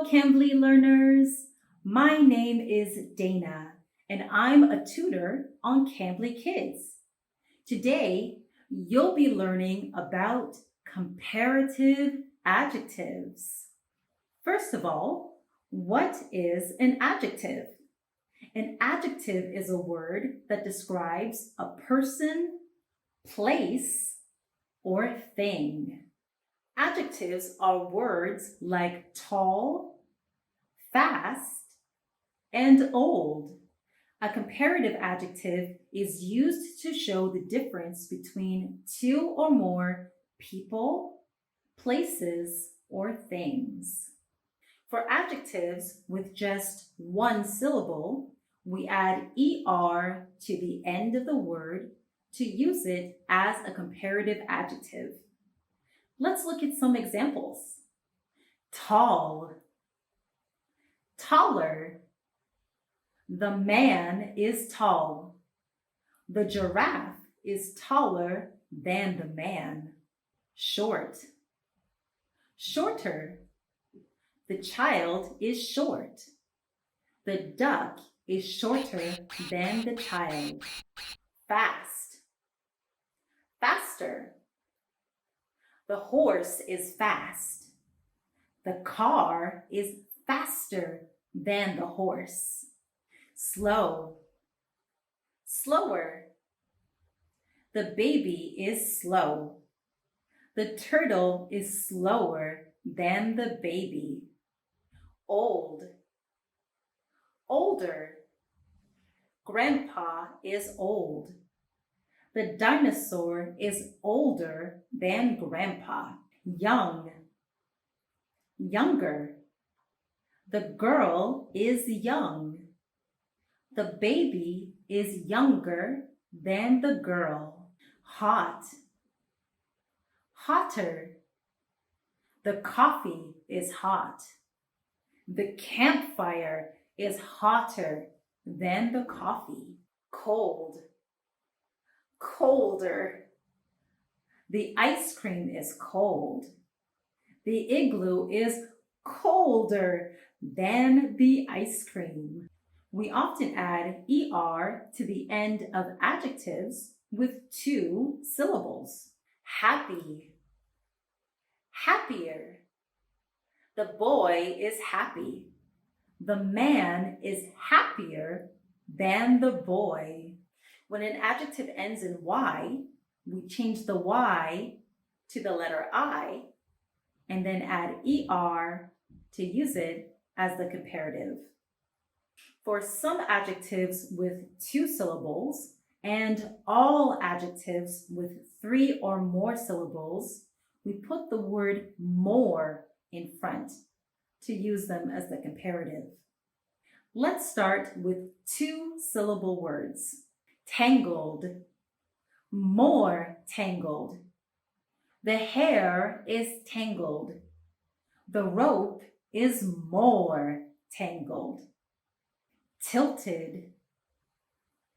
Cambly learners. My name is Dana, and I'm a tutor on Cambly Kids. Today, you'll be learning about comparative adjectives. First of all, what is an adjective? An adjective is a word that describes a person, place, or thing. Adjectives are words like tall, fast, and old. A comparative adjective is used to show the difference between two or more people, places, or things. For adjectives with just one syllable, we add er to the end of the word to use it as a comparative adjective. Let's look at some examples. Tall, taller. The man is tall. The giraffe is taller than the man. Short, shorter. The child is short. The duck is shorter than the child. Fast, faster. The horse is fast. The car is faster than the horse. Slow, slower. The baby is slow. The turtle is slower than the baby. Old, older. Grandpa is old. The dinosaur is older than Grandpa. Young, younger. The girl is young. The baby is younger than the girl. Hot, hotter. The coffee is hot. The campfire is hotter than the coffee. Cold, colder. The ice cream is cold. The igloo is colder than the ice cream. We often add er to the end of adjectives with two syllables. Happy, happier. The boy is happy. The man is happier than the boy. When an adjective ends in y, we change the y to the letter I and then add er to use it as the comparative. For some adjectives with two syllables and all adjectives with three or more syllables, we put the word more in front to use them as the comparative. Let's start with two-syllable words. Tangled, more tangled. The hair is tangled. The rope is more tangled. Tilted,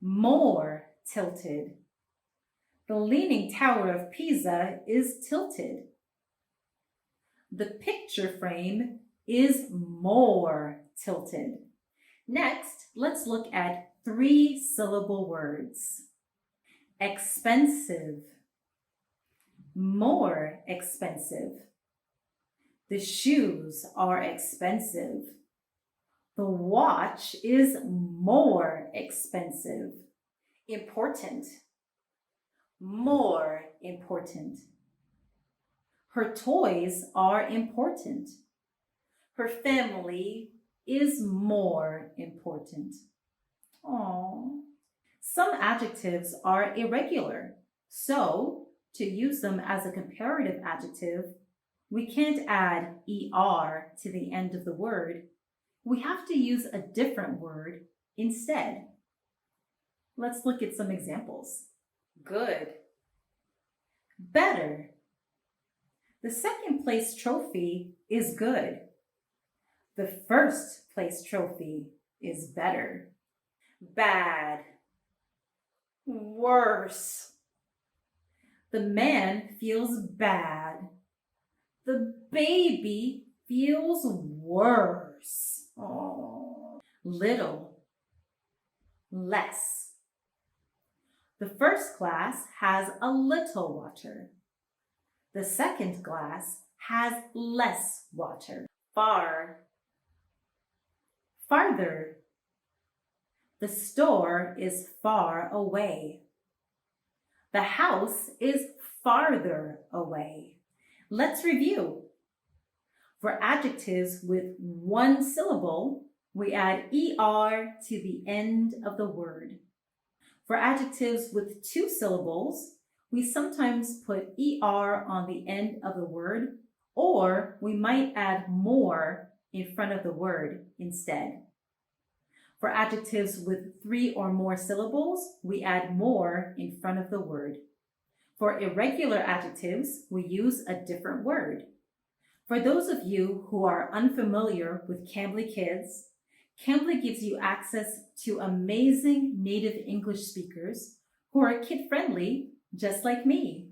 more tilted. The Leaning Tower of Pisa is tilted. The picture frame is more tilted. Next, let's look at three-syllable words. Expensive, more expensive. The shoes are expensive. The watch is more expensive. Important, more important. Her toys are important. Her family is more important. Aww. Some adjectives are irregular, so to use them as a comparative adjective, we can't add er to the end of the word. We have to use a different word instead. Let's look at some examples. Good, better. The second place trophy is good. The first place trophy is better. Bad, worse. The man feels bad. The baby feels worse. Oh. Little, less. The first glass has a little water. The second glass has less water. Far, farther. The store is far away. The house is farther away. Let's review. For adjectives with one syllable, we add ER to the end of the word. For adjectives with two syllables, we sometimes put ER on the end of the word, or we might add more in front of the word instead. For adjectives with 3 or more syllables, we add more in front of the word. For irregular adjectives, we use a different word. For those of you who are unfamiliar with Cambly Kids, Cambly gives you access to amazing native English speakers who are kid-friendly, just like me.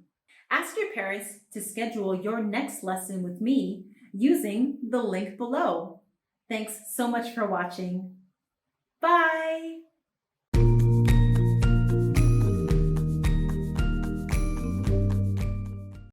Ask your parents to schedule your next lesson with me using the link below. Thanks so much for watching. Bye!